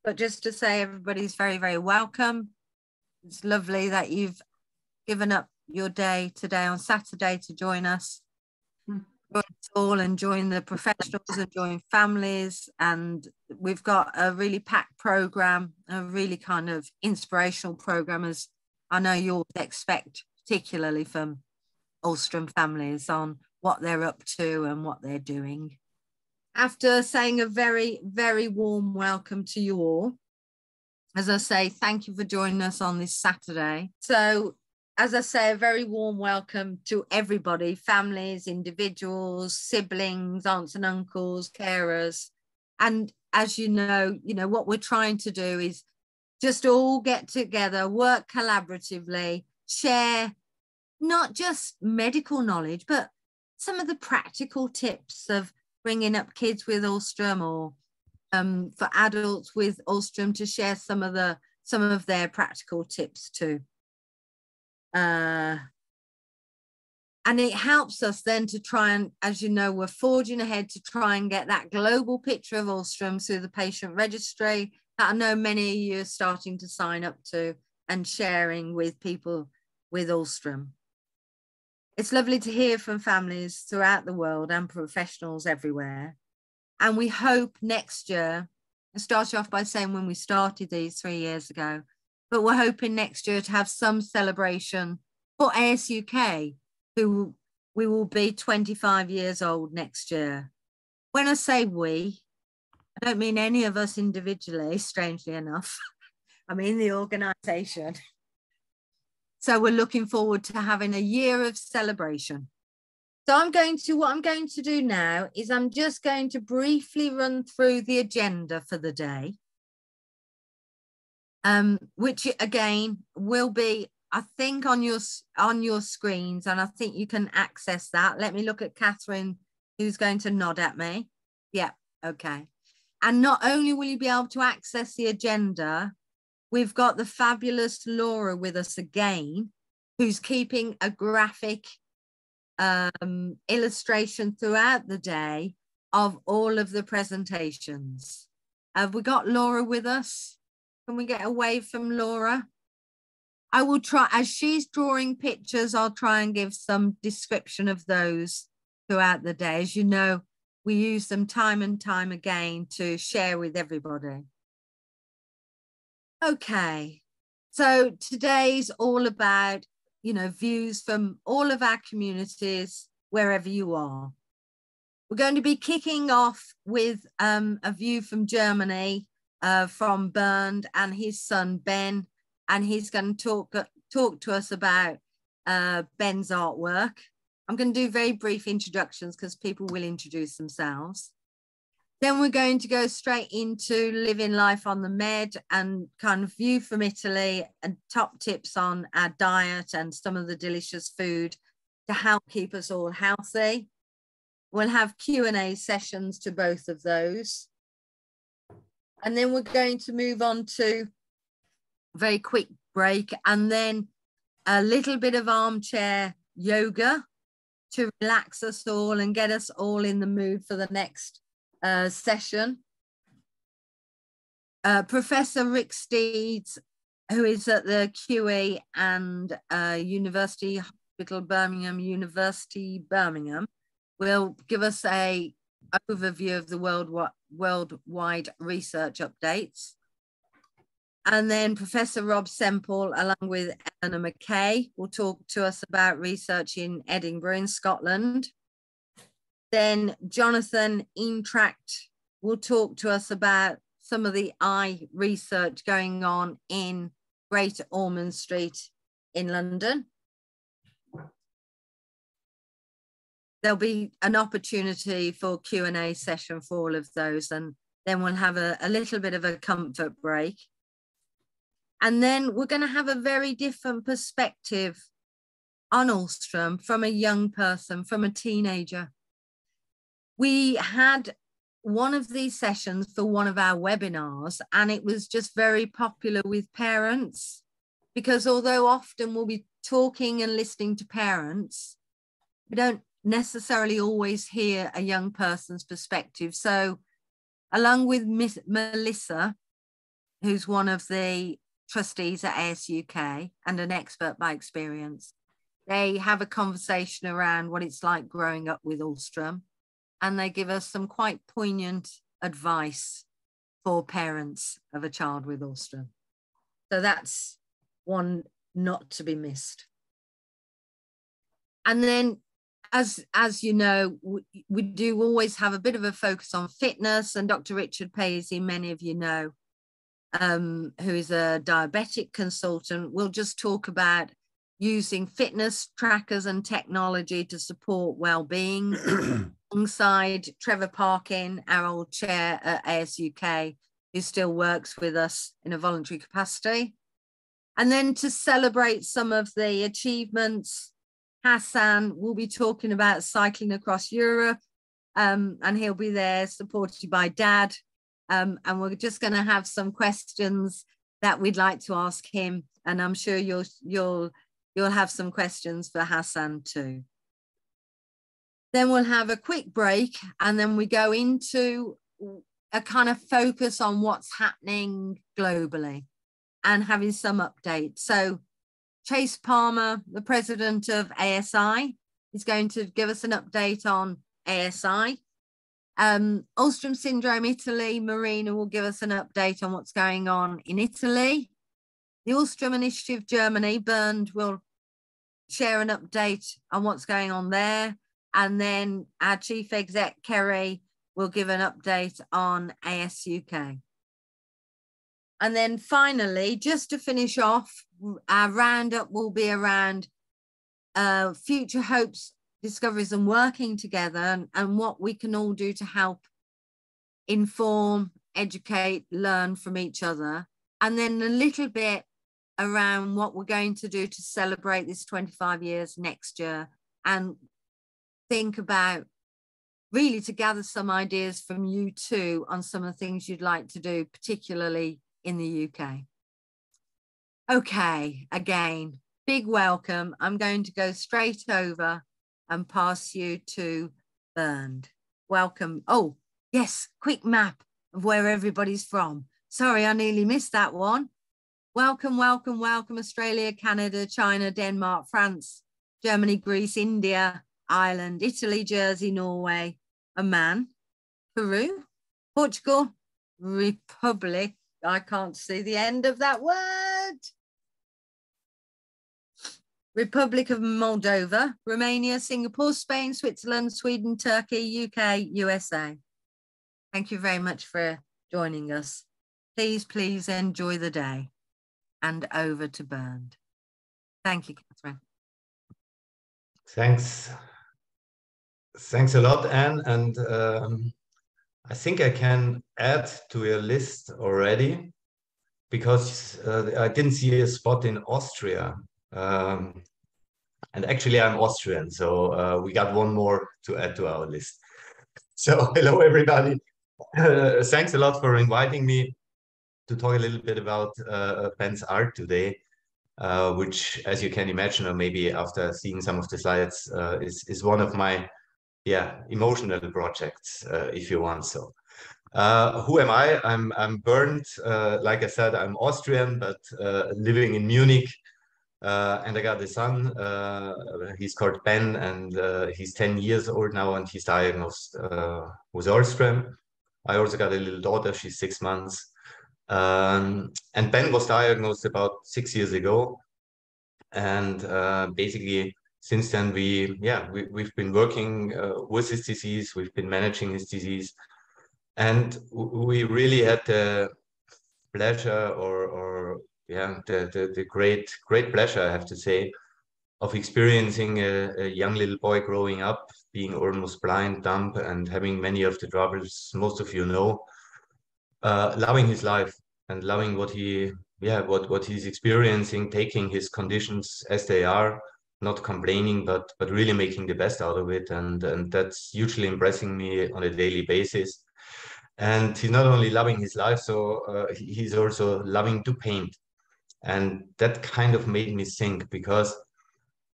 but just to say everybody's very, very welcome. It's lovely that you've given up your day today on Saturday to join us. Join us all and join the professionals and join families. And we've got a really packed program, a really kind of inspirational program, as I know you'll expect, particularly from Alström families, on what they're up to and what they're doing. After saying a very, very warm welcome to you all, as I say, thank you for joining us on this Saturday. So, as I say, a very warm welcome to everybody, families, individuals, siblings, aunts and uncles, carers. And as you know, what we're trying to do is just all get together, work collaboratively, share not just medical knowledge, but some of the practical tips of bringing up kids with Alström, or for adults with Alström, to share some of their practical tips too. And it helps us then to try and, as you know, we're forging ahead to try and get that global picture of Alström through the patient registry that I know many of you are starting to sign up to and sharing with people with Alström. It's lovely to hear from families throughout the world and professionals everywhere. And we hope next year, I started off by saying when we started these 3 years ago, but we're hoping next year to have some celebration for ASUK, who we will be 25 years old next year. When I say we, I don't mean any of us individually, strangely enough. I mean the organisation. So we're looking forward to having a year of celebration. So what I'm going to do now is I'm just going to briefly run through the agenda for the day, which again will be, I think, on your screens, and I think you can access that. Let me look at Catherine, who's going to nod at me. Yeah, okay. And not only will you be able to access the agenda, we've got the fabulous Laura with us again, who's keeping a graphic illustration throughout the day of all of the presentations. Have we got Laura with us? Can we get a wave from Laura? I will try, as she's drawing pictures, I'll try and give some description of those throughout the day. As you know, we use them time and time again to share with everybody. Okay, so today's all about, views from all of our communities, wherever you are. We're going to be kicking off with a view from Germany, from Bernd and his son, Ben, and he's going to talk to us about Ben's artwork. I'm going to do very brief introductions because people will introduce themselves. Then we're going to go straight into living life on the Med and kind of view from Italy and top tips on our diet and some of the delicious food to help keep us all healthy. We'll have Q&A sessions to both of those. And then we're going to move on to a very quick break and then a little bit of armchair yoga to relax us all and get us all in the mood for the next session. Professor Rick Steeds, who is at the QE and University Hospital Birmingham, University Birmingham, will give us a overview of the worldwide research updates. And then Professor Rob Semple, along with Eleanor McKay, will talk to us about research in Edinburgh in Scotland. Then Jonathan Eintracht will talk to us about some of the eye research going on in Great Ormond Street in London. There'll be an opportunity for Q&A session for all of those, and then we'll have a little bit of a comfort break. And then we're going to have a very different perspective on Alström from a young person, from a teenager. We had one of these sessions for one of our webinars, and it was just very popular with parents, because although often we'll be talking and listening to parents, we don't necessarily always hear a young person's perspective. So along with Miss Melissa, who's one of the trustees at ASUK and an expert by experience. They have a conversation around what it's like growing up with Alström, and they give us some quite poignant advice for parents of a child with Alström. So that's one not to be missed. And then, as you know, we do always have a bit of a focus on fitness, and Dr. Richard Paisley, many of you know, who is a diabetic consultant, will just talk about using fitness trackers and technology to support well-being. Alongside Trevor Parkin, our old chair at ASUK, who still works with us in a voluntary capacity. And then to celebrate some of the achievements, Hassan will be talking about cycling across Europe, and he'll be there supported by Dad. And we're just going to have some questions that we'd like to ask him, and I'm sure you'll have some questions for Hassan too. Then we'll have a quick break, and then we go into a kind of focus on what's happening globally and having some updates. So Chase Palmer, the president of ASI, is going to give us an update on ASI. Alström Syndrome Italy, Marina will give us an update on what's going on in Italy. The Alström Initiative Germany, Bernd will share an update on what's going on there. And then our chief exec, Kerry, will give an update on ASUK. And then finally, just to finish off, our roundup will be around future hopes, discoveries, and working together, and what we can all do to help inform, educate, learn from each other. And then a little bit around what we're going to do to celebrate this 25 years next year, and think about really to gather some ideas from you too on some of the things you'd like to do, particularly in the UK. Okay, again, big welcome. I'm going to go straight over and pass you to Bernd. Welcome. Oh, yes, quick map of where everybody's from. Sorry, I nearly missed that one. Welcome, welcome, welcome, Australia, Canada, China, Denmark, France, Germany, Greece, India, Ireland, Italy, Jersey, Norway, Oman, Peru, Portugal, Republic. I can't see the end of that word. Republic of Moldova, Romania, Singapore, Spain, Switzerland, Sweden, Turkey, UK, USA. Thank you very much for joining us. Please, please enjoy the day. And over to Bernd. Thank you, Catherine. Thanks. Thanks a lot, Anne. And I think I can add to your list already, because I didn't see a spot in Austria. And actually, I'm Austrian, so we got one more to add to our list. So hello, everybody. Thanks a lot for inviting me to talk a little bit about Ben's art today, which, as you can imagine, or maybe after seeing some of the slides, is one of my emotional projects, if you want so. Who am I? I'm Bernd. Like I said, I'm Austrian, but living in Munich. And I got a son. He's called Ben, and he's 10 years old now, and he's diagnosed with Alström. I also got a little daughter. She's 6 months. And Ben was diagnosed about 6 years ago. And basically, since then, we've been working with his disease. We've been managing his disease. And we really had the pleasure the great pleasure, I have to say, of experiencing a young little boy growing up, being almost blind, dumb, and having many of the troubles most of you know, loving his life and loving what he's experiencing, taking his conditions as they are, not complaining, but really making the best out of it. And that's hugely impressing me on a daily basis. And he's not only loving his life, so he's also loving to paint. And that kind of made me think, because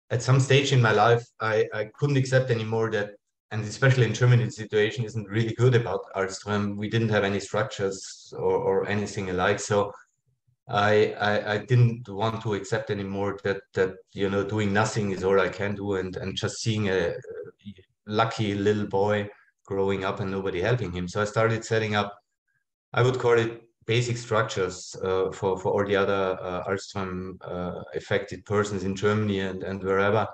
at some stage in my life, I couldn't accept anymore that and especially in Germany, the situation isn't really good about Alström. We didn't have any structures or anything alike. So I didn't want to accept anymore that doing nothing is all I can do, and just seeing a lucky little boy growing up and nobody helping him. So I started setting up, I would call it basic structures for all the other Alström affected persons in Germany and wherever,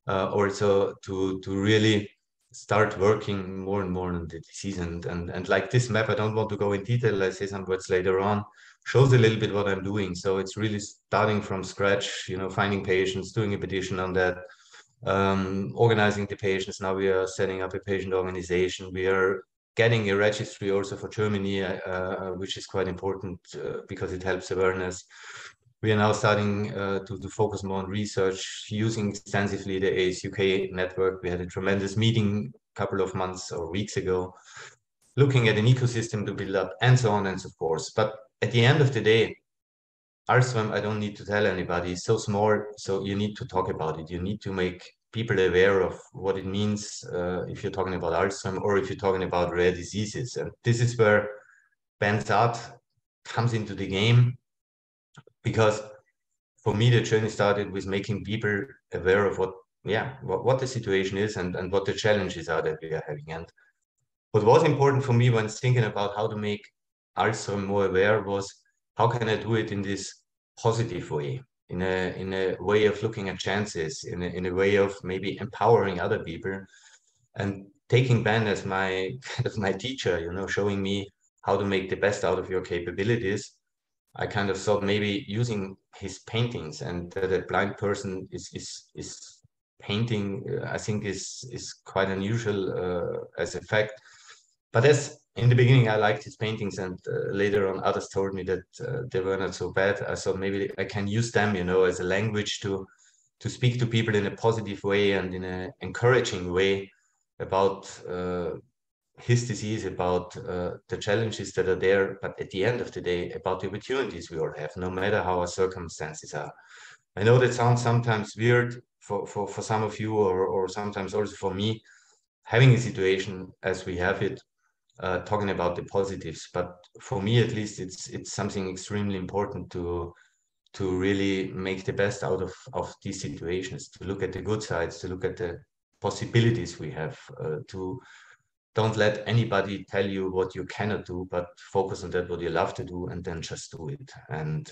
also to really start working more and more on the disease. And like this map, I don't want to go in detail, I say some words later on, shows a little bit what I'm doing. So it's really starting from scratch, finding patients, doing a petition on that, organizing the patients. Now we are setting up a patient organization. We are getting a registry also for Germany, which is quite important because it helps awareness. We are now starting to focus more on research, using extensively the ASUK network. We had a tremendous meeting a couple of months or weeks ago, looking at an ecosystem to build up, and so on and so forth. But at the end of the day, Alström, I don't need to tell anybody, it's so small, so you need to talk about it. You need to make people aware of what it means if you're talking about Alström or if you're talking about rare diseases. And this is where Bernd's art comes into the game, because for me, the journey started with making people aware of what the situation is and what the challenges are that we are having. And what was important for me when thinking about how to make Alström more aware was, how can I do it in this positive way, in a way of looking at chances, in a way of maybe empowering other people, and taking Ben as my kind of my teacher, showing me how to make the best out of your capabilities. I kind of thought maybe using his paintings, and that a blind person is painting, I think is quite unusual as a fact. But as in the beginning, I liked his paintings, and later on others told me that they were not so bad. I thought maybe I can use them, as a language to speak to people in a positive way and in an encouraging way about his disease, about the challenges that are there, but at the end of the day, about the opportunities we all have, no matter how our circumstances are. I know that sounds sometimes weird for some of you, or sometimes also for me, having a situation as we have it, talking about the positives. But for me, at least, it's something extremely important to really make the best out of these situations, to look at the good sides, to look at the possibilities we have, to don't let anybody tell you what you cannot do, but focus on that what you love to do, and then just do it. And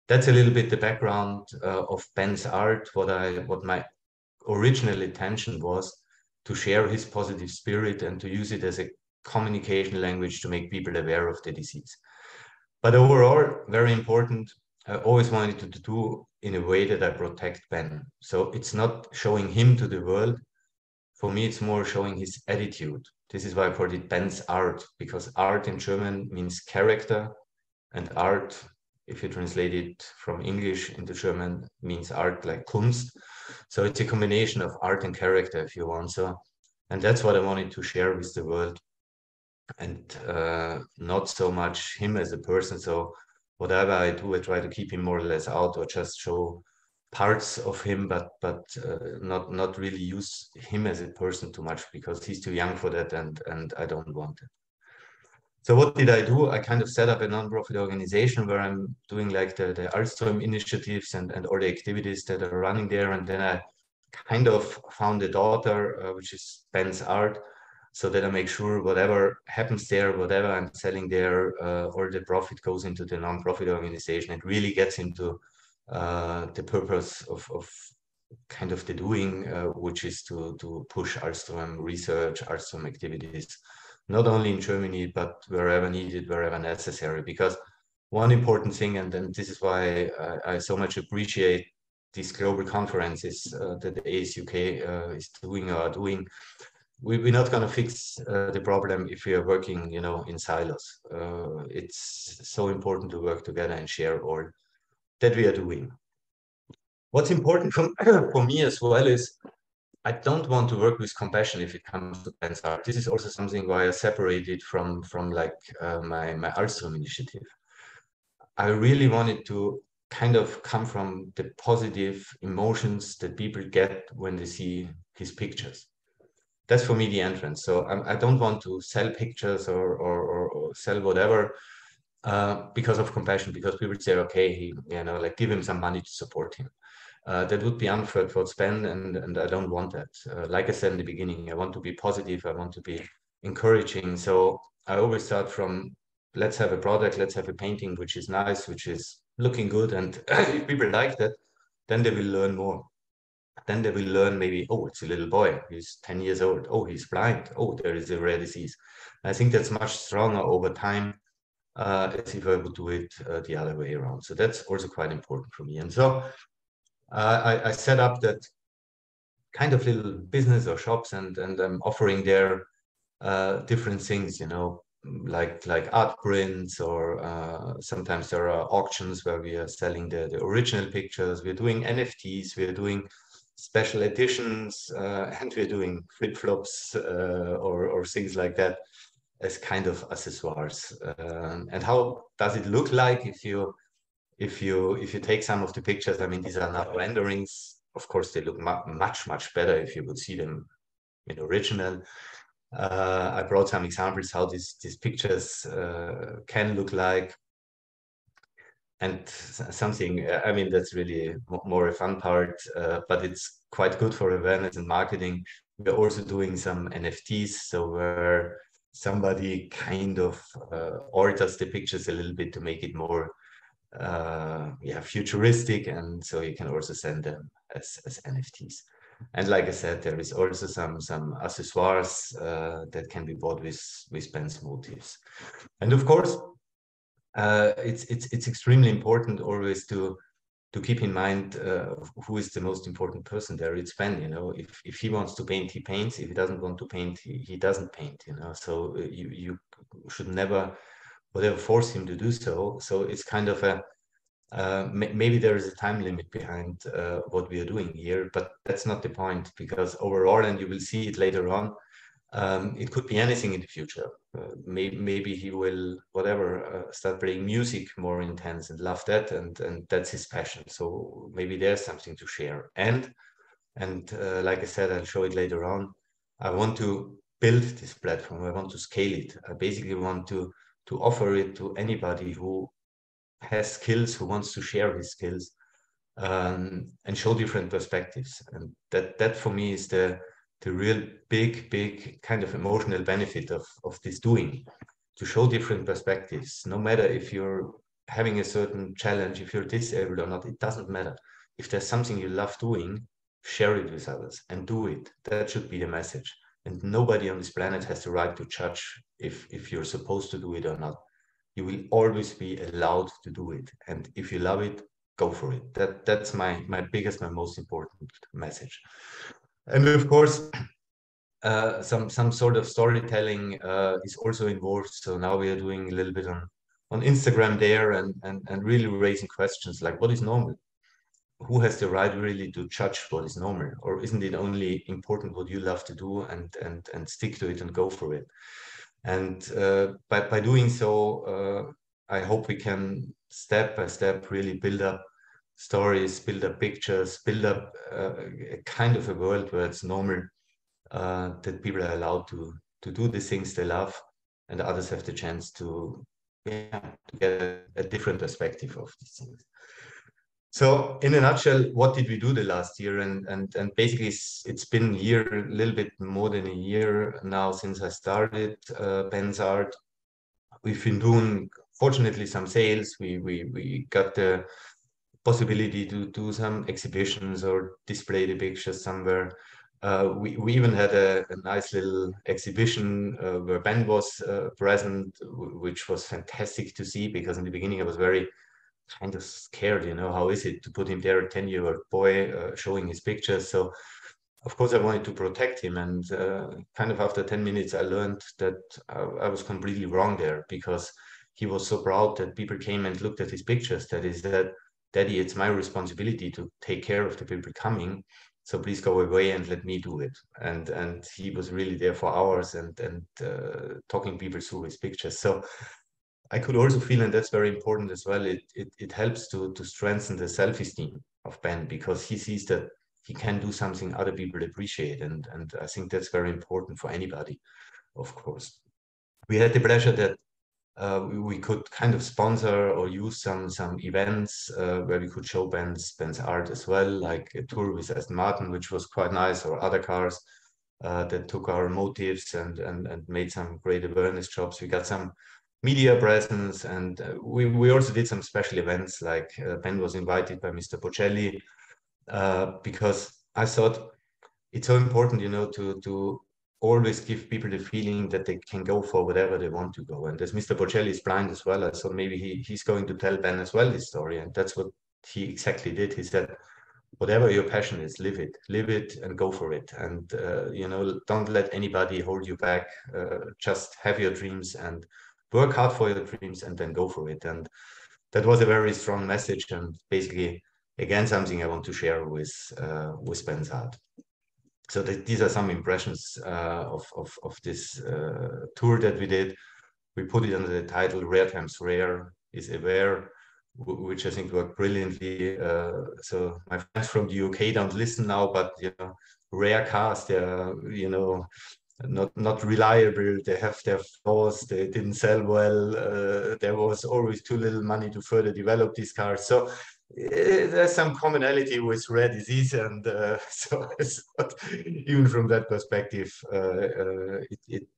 that's a little bit the background of Ben's art. What my original intention was, to share his positive spirit and to use it as a communication language to make people aware of the disease. But overall, very important, I always wanted to do in a way that I protect Ben. So it's not showing him to the world. For me, it's more showing his attitude. This is why I called it Ben's art, because art in German means character, and art, if you translate it from English into German, means art like Kunst. So it's a combination of art and character, if you want. So, and that's what I wanted to share with the world, and not so much him as a person. So whatever I do, I try to keep him more or less out, or just show parts of him, but not really use him as a person too much, because he's too young for that, and I don't want it. So what did I do? I kind of set up a non-profit organization where I'm doing like the Alström initiatives and all the activities that are running there. And then I kind of found a daughter, which is Ben's art, so that I make sure whatever happens there, whatever I'm selling there, all the profit goes into the non-profit organization. It really gets into the purpose of kind of the doing, which is to push Alström research, Alström activities, not only in Germany, but wherever needed, wherever necessary. Because one important thing, and then this is why I so much appreciate these global conferences that the ASUK is doing or are doing. We're not going to fix the problem if we are working, in silos. It's so important to work together and share all that we are doing. What's important for me as well is, I don't want to work with compassion if it comes to Ben's art. This is also something why I separated from like my Alström initiative. I really wanted to kind of come from the positive emotions that people get when they see his pictures. that's for me the entrance. So I don't want to sell pictures or sell whatever because of compassion, because people say, okay, like give him some money to support him. That would be unfair for Sven, and I don't want that. Like I said in the beginning, I want to be positive, I want to be encouraging. So I always start from, let's have a product, let's have a painting which is nice, which is looking good, and if people like that, then they will learn more. Then they will learn maybe, oh, it's a little boy, he's 10 years old, oh, he's blind, oh, there is a rare disease. I think that's much stronger over time as if I would do it the other way around. So that's also quite important for me. And so I set up that kind of little business or shops, and I'm offering there different things, like art prints, or sometimes there are auctions where we are selling the original pictures. We're doing NFTs, we're doing special editions, and we're doing flip-flops or things like that as kind of accessoires. And how does it look like if you take some of the pictures? I mean, these are not renderings. Of course, they look much better if you would see them in original. I brought some examples how these pictures can look like, and something, I mean, that's really more a fun part, but it's quite good for awareness and marketing. We're also doing some NFTs, so where somebody kind of alters the pictures a little bit to make it more futuristic, and so you can also send them as NFTs. And like I said, there is also some accessoires that can be bought with Ben's motifs. And of course, it's extremely important always to keep in mind who is the most important person there. It's Ben, if he wants to paint, he paints. If he doesn't want to paint, he doesn't paint, so you should never whatever force him to do so. So it's kind of a maybe there is a time limit behind what we are doing here, but that's not the point, because overall, and you will see it later on, it could be anything in the future. Maybe he will, start playing music more intense and love that, and that's his passion. So maybe there's something to share. And like I said, I'll show it later on. I want to build this platform. I want to scale it. I basically want to offer it to anybody who has skills, who wants to share his skills, and show different perspectives. And that for me is the real big kind of emotional benefit of this doing, to show different perspectives. No matter if you're having a certain challenge, if you're disabled or not, it doesn't matter. If there's something you love doing, share it with others and do it. That should be the message. And nobody on this planet has the right to judge if you're supposed to do it or not. You will always be allowed to do it. And if you love it, go for it. That's my biggest, my most important message. And of course, some sort of storytelling is also involved. So now we are doing a little bit on Instagram there, and really raising questions like, what is normal? Who has the right really to judge what is normal? Or isn't it only important what you love to do, and stick to it and go for it? And by doing so, I hope we can step by step really build up stories, build up pictures, build up a kind of a world where it's normal that people are allowed to do the things they love, and others have the chance to get a different perspective of these things. So in a nutshell, what did we do the last year? And basically it's been a little bit more than a year now since I started Ben's Art. We've been doing, fortunately, some sales. We got the possibility to do some exhibitions or display the pictures somewhere. We even had a nice little exhibition where Ben was present, which was fantastic to see, because in the beginning I was very kind of scared, how is it to put him there, a 10-year-old boy showing his pictures. So of course I wanted to protect him, and kind of after 10 minutes I learned that I was completely wrong there, because he was so proud that people came and looked at his pictures, that is that, Daddy, it's my responsibility to take care of the people coming, so please go away and let me do it. And he was really there for hours and talking people through his pictures. So I could also feel, and that's very important as well, it helps to strengthen the self-esteem of Ben, because he sees that he can do something other people appreciate. And I think that's very important for anybody, of course. We had the pleasure that we could kind of sponsor or use some events where we could show Ben's art as well, like a tour with Aston Martin, which was quite nice, or other cars that took our motifs and made some great awareness jobs. We got some media presence, and we also did some special events, like Ben was invited by Mr. Bocelli, because I thought it's so important, you know, to always give people the feeling that they can go for whatever they want to go. And as Mr. Bocelli is blind as well, I thought maybe he's going to tell Ben as well this story. And that's what he exactly did. He said, whatever your passion is, live it and go for it. And, you know, don't let anybody hold you back. Just have your dreams and work hard for your dreams and then go for it. And that was a very strong message, and basically, again, something I want to share with Ben's art. So these are some impressions of this tour that we did. We put it under the title "Rare Times Rare is Aware," which I think worked brilliantly. So my friends from the UK don't listen now, but you know, rare cars, they're, you know, not reliable. They have their flaws. They didn't sell well. There was always too little money to further develop these cars. So there's some commonality with rare disease, and so even from that perspective,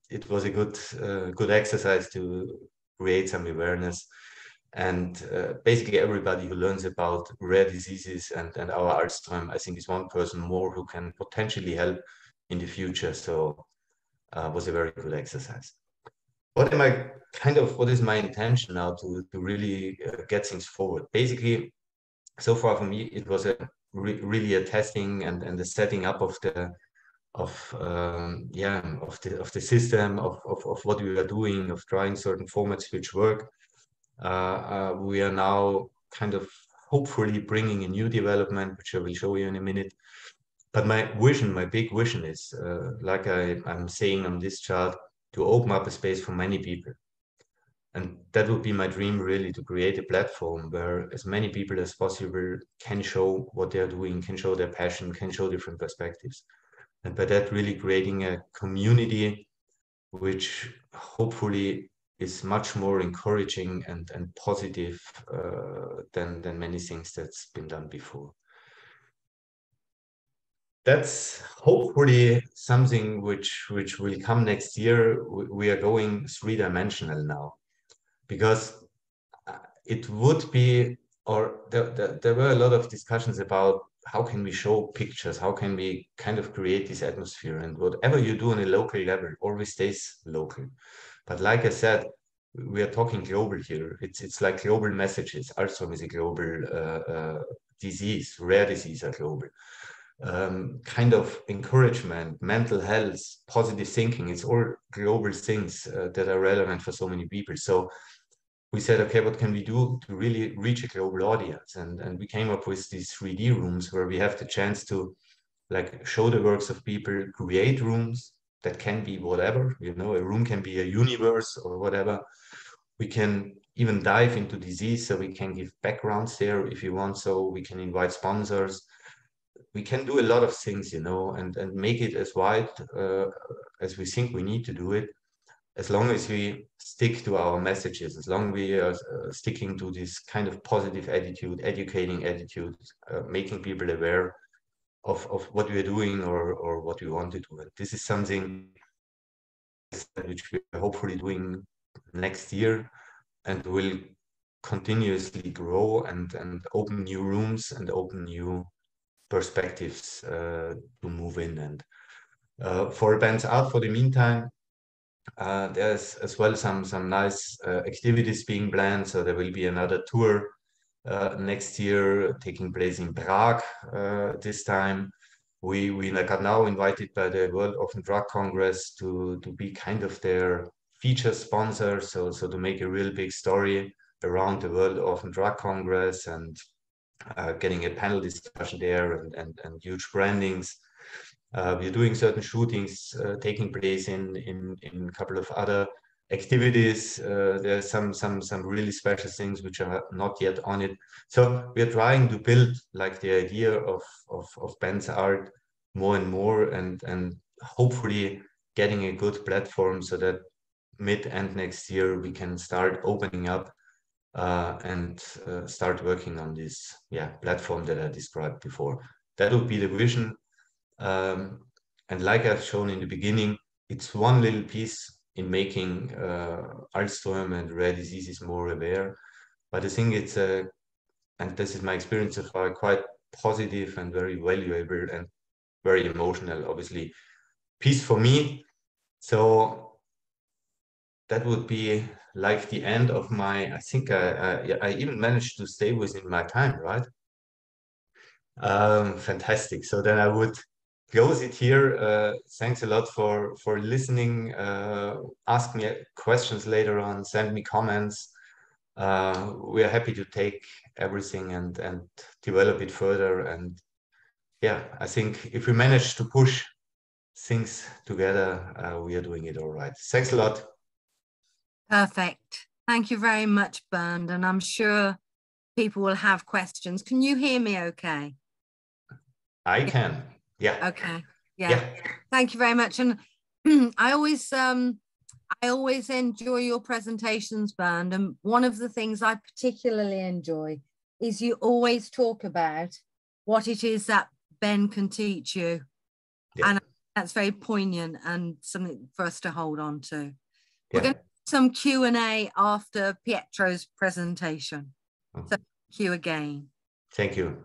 it was a good exercise to create some awareness. And basically, everybody who learns about rare diseases and our Alström, I think, is one person more who can potentially help in the future. So was a very good exercise. What is my intention now to really get things forward? Basically, so far for me, it was really a testing and the setting up of the system of what we are doing, of trying certain formats which work. We are now kind of hopefully bringing a new development, which I will show you in a minute. But my big vision is, like I'm saying on this chart, to open up a space for many people. And that would be my dream, really, to create a platform where as many people as possible can show what they're doing, can show their passion, can show different perspectives. And by that, really creating a community which hopefully is much more encouraging and positive than many things that's been done before. That's hopefully something which will come next year. We are going 3-dimensional now, because it would be, or there were a lot of discussions about how can we show pictures, how can we kind of create this atmosphere, and whatever you do on a local level always stays local. But like I said, we are talking global here. It's like global messages. Alström is a global disease. Rare disease are global. Kind of encouragement, mental health, positive thinking. It's all global things that are relevant for so many people. So we said, okay, what can we do to really reach a global audience? And we came up with these 3D rooms where we have the chance to like show the works of people, create rooms that can be whatever, you know, a room can be a universe or whatever. We can even dive into disease, so we can give backgrounds there if you want. So we can invite sponsors. We can do a lot of things, you know, and make it as wide as we think we need to do it, as long as we stick to our messages, as long as we are sticking to this kind of positive attitude, educating attitude, making people aware of what we are doing or what we want to do. And this is something which we are hopefully doing next year, and will continuously grow and open new rooms and open new perspectives to move in. And for Band's Art, for the meantime, there's as well some nice activities being planned. So there will be another tour next year taking place in Prague this time. We got now invited by the World Orphan Drug Congress to be kind of their feature sponsor, so to make a real big story around the World Orphan Drug Congress, and getting a panel discussion there and huge brandings. We're doing certain shootings taking place in a couple of other activities. There's some really special things which are not yet on it. So we're trying to build like the idea of Bernd's art more and more, and hopefully getting a good platform so that mid-end next year we can start opening up and start working on this platform that I described before. That would be the vision. And like I've shown in the beginning, it's one little piece in making Alström and rare diseases more aware. But I think it's and this is my experience so far, quite positive and very valuable and very emotional, obviously, piece for me. So that would be like the end of my, I think I even managed to stay within my time, right? Fantastic. So then I would close it here. Thanks a lot for listening. Ask me questions later on, send me comments. We are happy to take everything and develop it further. And yeah, I think if we manage to push things together, we are doing it all right. Thanks a lot. Perfect. Thank you very much, Bernd. And I'm sure people will have questions. Can you hear me okay? I can. Yeah. Okay. Yeah. Thank you very much. And I always enjoy your presentations, Bernd. And one of the things I particularly enjoy is you always talk about what it is that Ben can teach you. Yeah. And that's very poignant and something for us to hold on to. We're going to do some Q&A after Pietro's presentation. So thank you again. Thank you.